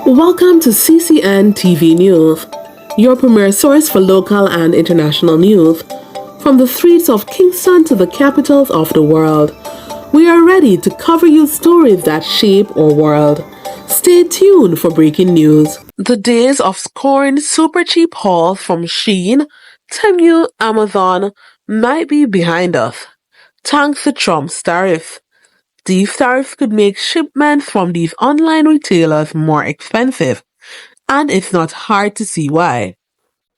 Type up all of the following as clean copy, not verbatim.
Welcome to CCN TV News, your premier source for local and international news. From the streets of Kingston to the capitals of the world, we are ready to cover you stories that shape our world. Stay tuned for breaking news. The days of scoring super cheap hauls from SHEIN, TEMU, Amazon might be behind us, thanks to Trump's tariffs. These tariffs could make shipments from these online retailers more expensive, and it's not hard to see why.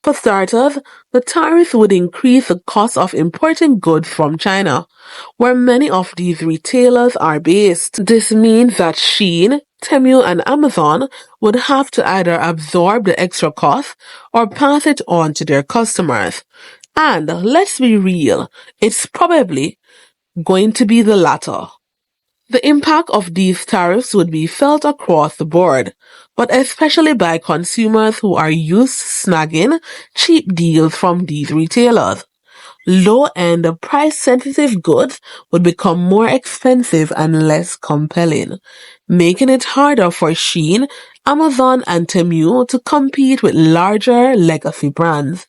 For starters, the tariffs would increase the cost of importing goods from China, where many of these retailers are based. This means that SHEIN, TEMU, and Amazon would have to either absorb the extra cost or pass it on to their customers. And let's be real, it's probably going to be the latter. The impact of these tariffs would be felt across the board, but especially by consumers who are used to snagging cheap deals from these retailers. Low-end, price-sensitive goods would become more expensive and less compelling, making it harder for SHEIN, Amazon, and TEMU to compete with larger legacy brands.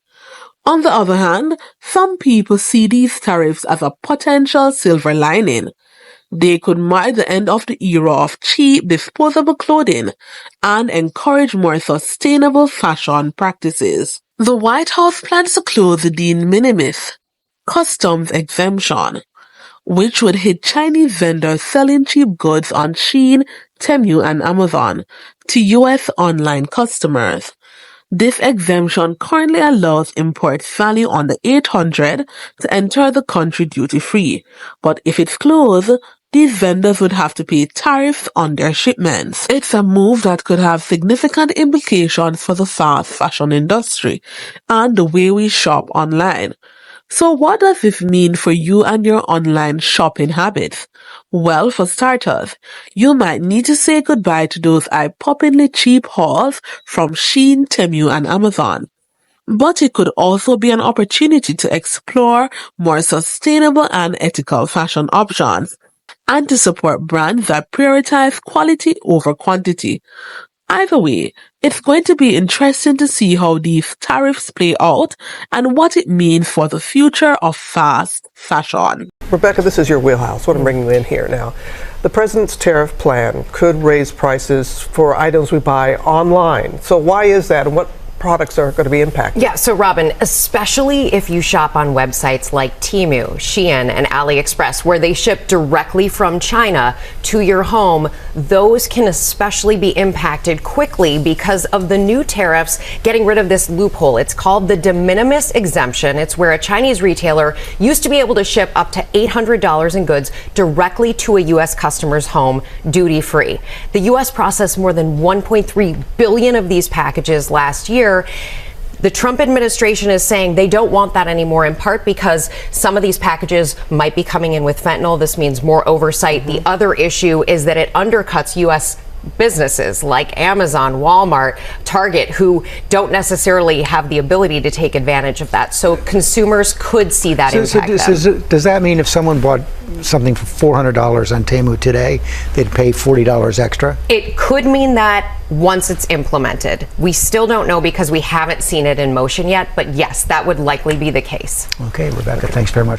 On the other hand, some people see these tariffs as a potential silver lining. They could mark the end of the era of cheap, disposable clothing and encourage more sustainable fashion practices. The White House plans to close the de minimis customs exemption, which would hit Chinese vendors selling cheap goods on SHEIN, TEMU, and Amazon to U.S. online customers. This exemption currently allows imports value under $800 to enter the country duty-free, but if it's closed, these vendors would have to pay tariffs on their shipments. It's a move that could have significant implications for the fast fashion industry and the way we shop online. So what does this mean for you and your online shopping habits? Well, for starters, you might need to say goodbye to those eye-poppingly cheap hauls from SHEIN, TEMU, and Amazon. But it could also be an opportunity to explore more sustainable and ethical fashion options, and to support brands that prioritize quality over quantity. Either way, it's going to be interesting to see how these tariffs play out and what it means for the future of fast fashion. Rebecca, this is your wheelhouse. What I'm bringing you in here now. The president's tariff plan could raise prices for items we buy online. So why is that, and what products are going to be impacted? Yeah, so Robin, especially if you shop on websites like Temu, SHEIN, and AliExpress, where they ship directly from China to your home, those can especially be impacted quickly because of the new tariffs getting rid of this loophole. It's called the de minimis exemption. It's where a Chinese retailer used to be able to ship up to $800 in goods directly to a U.S. customer's home duty-free. The U.S. processed more than 1.3 billion of these packages last year. The Trump administration is saying they don't want that anymore, in part because some of these packages might be coming in with fentanyl. This means more oversight. The other issue is that it undercuts U.S. businesses like Amazon, Walmart, Target, who don't necessarily have the ability to take advantage of that. So consumers could see that impact them. Does that mean if someone bought something for $400 on Temu today, they'd pay $40 extra? It could mean that once it's implemented. We still don't know because we haven't seen it in motion yet, but yes, that would likely be the case. Okay, Rebecca, thanks very much.